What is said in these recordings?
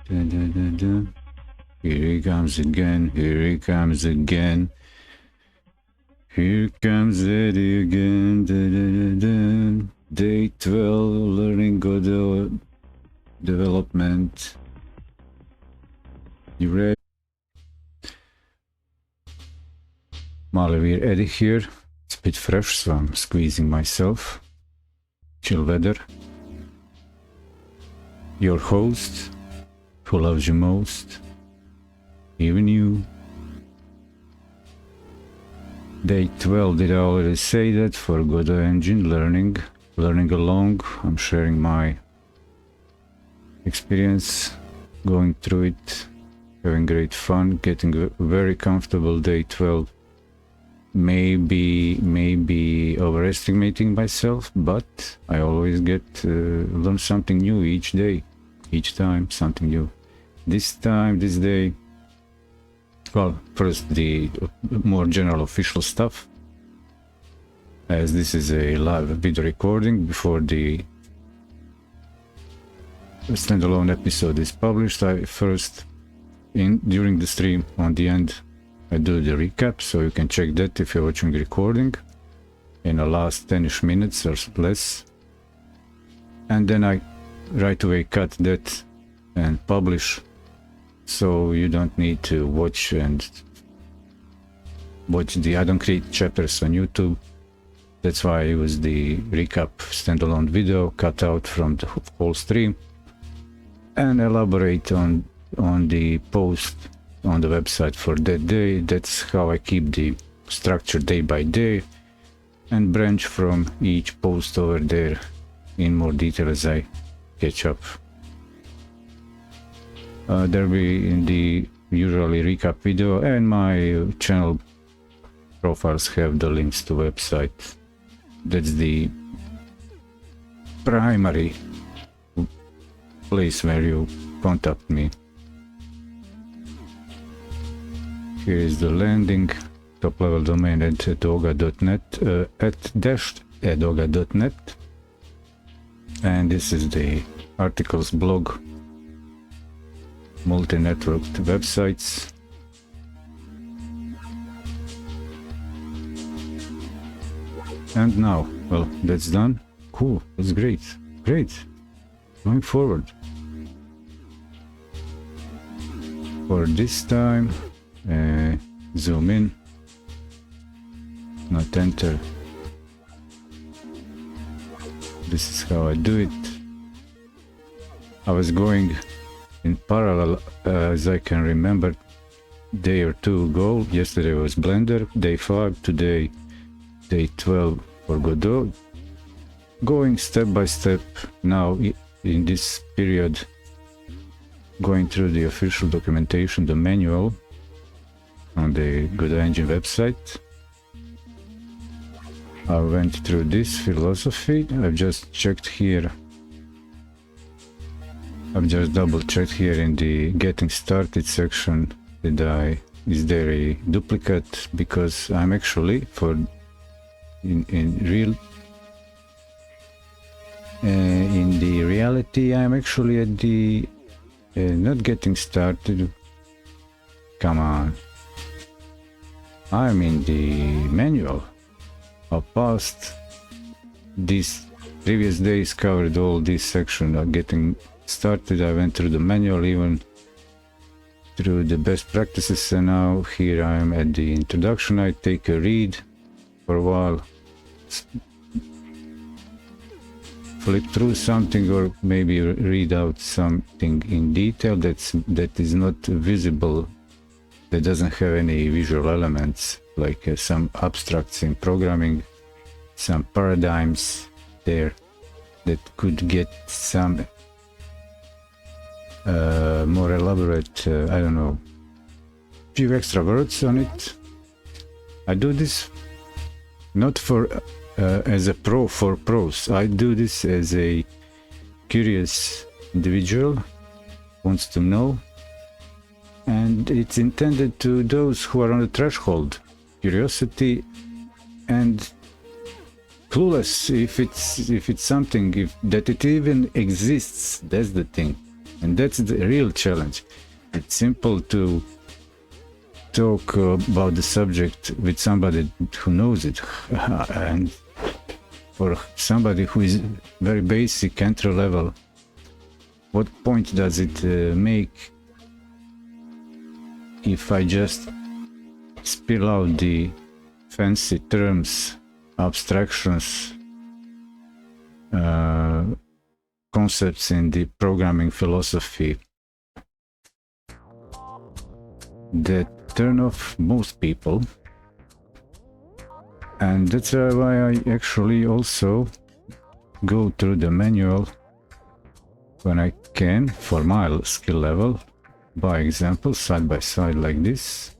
Dun, dun, dun, dun. Here he comes again, here he comes again. Here comes Eddy again. Dun, dun, dun, dun. Day 12, learning Godot development. You ready? Malevere Eddy here. It's a bit fresh, so I'm squeezing myself. Chill weather. Your host, who loves you most, even you. Day 12, did I already say that? For Godot engine learning along. I'm sharing my experience, going through it, having great fun, getting very comfortable. Day 12. Maybe overestimating myself, but I always get learn something new each day, each time something new. This day, well, first the more general official stuff, as this is a live video recording before the standalone episode is published. I first, during the stream, on the end, I do the recap, so you can check that if you're watching the recording in the last 10ish minutes or less. And then I right away cut that and publish, so you don't need to watch I don't create chapters on YouTube. That's why I use the recap standalone video cut out from the whole stream and elaborate on the post on the website for that day. That's how I keep the structure day by day and branch from each post over there in more detail as I catch up. There will be in the usually recap video, and my channel profiles have the links to website. That's the primary place where you contact me. Here is the landing, top level domain at edoga.net, @edoga.net, and this is the articles blog, multi-networked websites. And now, well, that's done. Cool, that's great, going forward. For this time, zoom in, not enter. This is how I do it. I was going in parallel as I can remember day or two ago. Yesterday was Blender, day 5, today day 12 for Godot. Going step by step now in this period, going through the official documentation, the manual on the Godot engine website. I went through this philosophy. I've just checked here. I've just double checked here in the getting started section. Is there a duplicate? Because I'm actually in the reality, I'm actually at the not getting started. Come on. I'm in the manual. I passed these previous days, covered all this section of getting started. I went through the manual, even through the best practices, and now here I am at the introduction. I take a read for a while, flip through something, or maybe read out something in detail that is not visible, that doesn't have any visual elements, like some abstracts in programming, some paradigms there that could get some more elaborate, I don't know, few extra words on it. I do this not for as a pro for pros. I do this as a curious individual wants to know, and it's intended to those who are on the threshold, curiosity and clueless if it's something, if that it even exists. That's the thing. And that's the real challenge. It's simple to talk about the subject with somebody who knows it, and for somebody who is very basic entry level, what point does it make if I just spill out the fancy terms, abstractions, concepts in the programming philosophy that turn off most people? And that's why I actually also go through the manual when I can for my skill level, by example, side by side like this.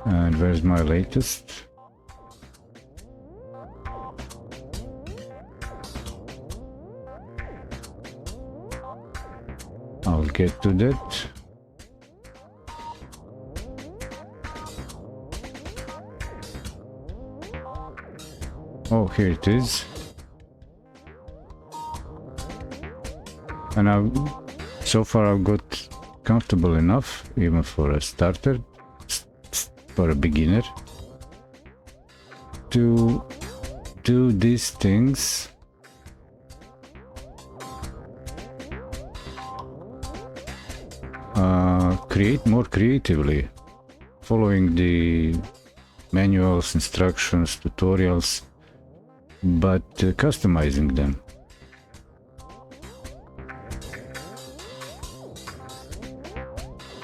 And where's my latest? I'll get to that. Oh, here it is. And so far I've got comfortable enough, even for a starter, for a beginner, to do these things create more creatively, following the manuals, instructions, tutorials, but customizing them.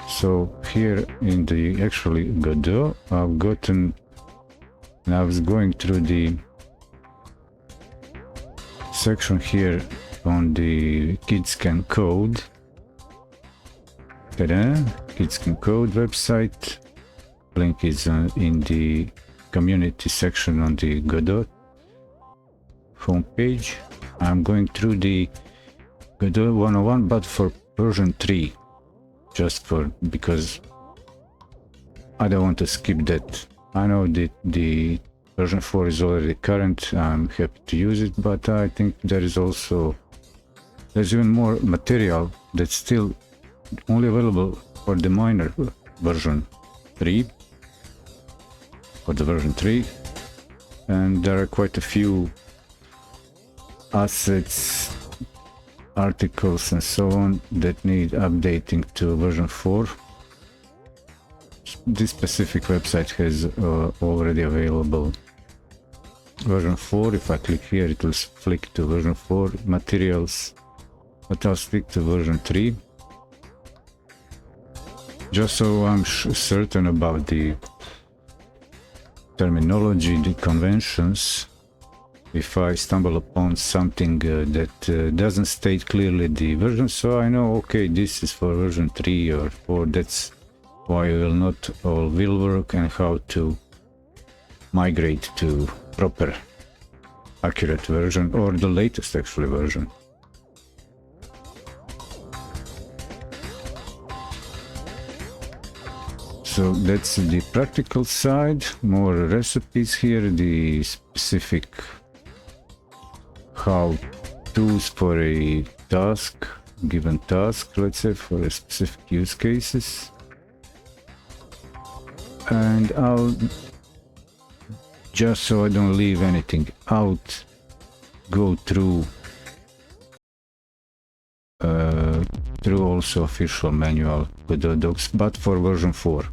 So here in the actually Godot, I've gotten, and I was going through the section here on the Kids Can Code. Ta-da! Kids Can Code website. Link is in the community section on the Godot homepage. I'm going through the Godot 101, but for version 3. Just because I don't want to skip that. I know that the version 4 is already current. I'm happy to use it, but I think there's even more material that's still only available for the minor version 3, for the version 3, and there are quite a few assets, articles and so on that need updating to version 4. This specific website has already available version 4. If I click here, it will flick to version 4 materials, but I'll stick to version 3 just so I'm certain about the terminology, the conventions. If I stumble upon something that doesn't state clearly the version, so I know, okay, this is for version 3 or 4, that's why not all will work, and how to migrate to proper accurate version, or the latest actually version. So that's the practical side. More recipes here, the specific how-tos for a task, given task, let's say, for a specific use cases. And I'll, just so I don't leave anything out, go through also official manual with the docs, but for version 4.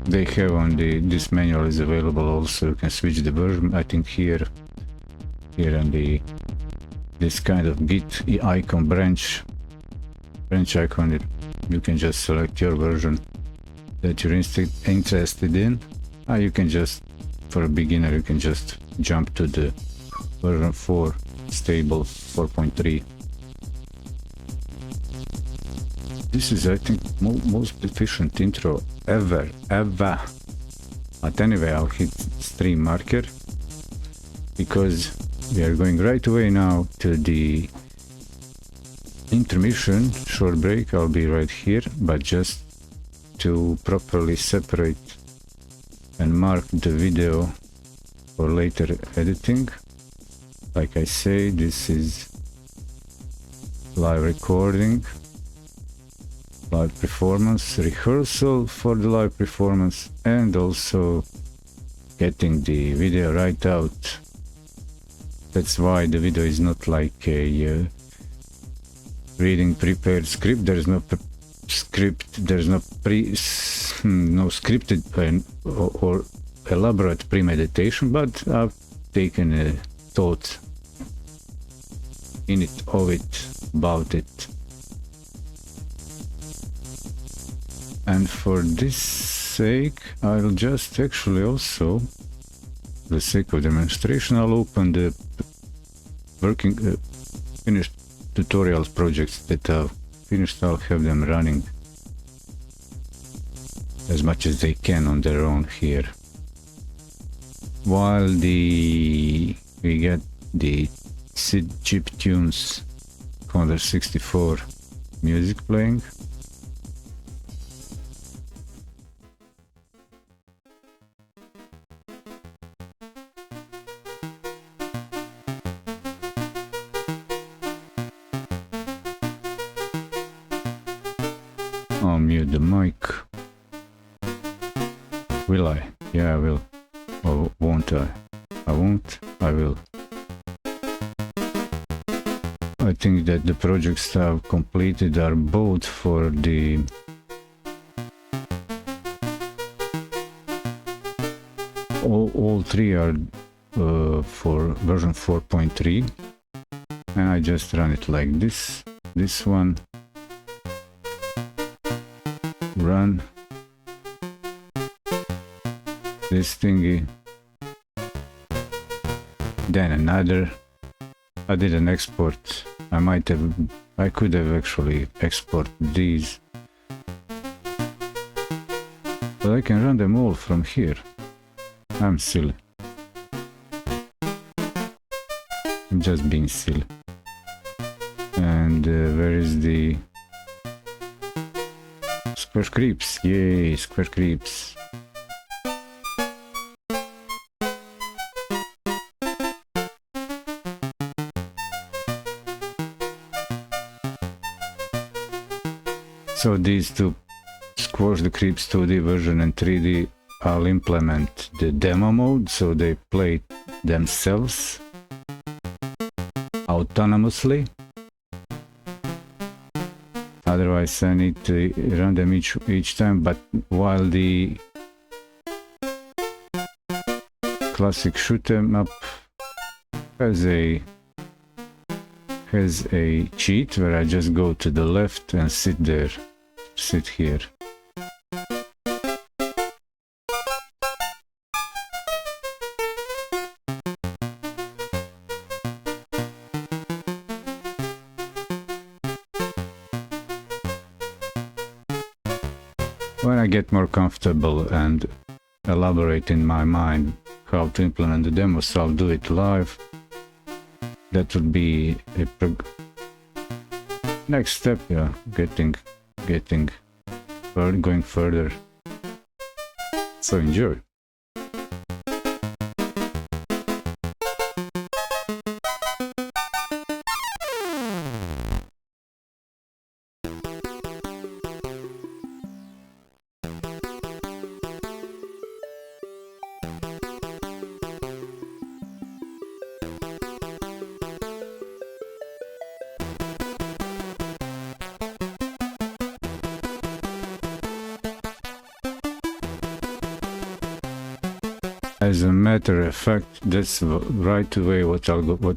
They have on this manual is available also, you can switch the version. I think here on this kind of Git icon branch icon, you can just select your version that you're interested in. You can just, for a beginner, you can just jump to the version 4 stable 4.3. This is, I think, most efficient intro ever. But anyway, I'll hit stream marker because we are going right away now to the intermission, short break. I'll be right here, but just to properly separate and mark the video for later editing. Like I say, this is live recording, live performance, rehearsal for the live performance, and also getting the video right out. That's why the video is not like a reading prepared script. There's no script, there's no no scripted or elaborate premeditation, but I've taken a thought in it, of it, about it. And for this sake, I'll just actually also, for the sake of demonstration, I'll open the working finished tutorial projects that I've finished. I'll have them running as much as they can on their own here, while we get the SID chip tunes Commodore 64 music playing. I'll mute the mic. Will I? Yeah, I will. Or won't I? I won't. I will. I think that the projects I've completed are both for the all three are for version 4.3, and I just run it like this. This one, run this thingy, then another. I did an export. I could have actually exported these, but I can run them all from here. I'm silly. I'm just being silly. And where is the Square Creeps? Yay, Square Creeps. So these two, Squash the Creeps 2D version and 3D, I'll implement the demo mode so they play themselves autonomously. Otherwise I need to run them each time, but while the classic shoot 'em up has a cheat where I just go to the left and sit here. When I get more comfortable and elaborate in my mind how to implement the demos, I'll do it live. That would be a next step, yeah, going further. So enjoy. As a matter of fact, that's right away what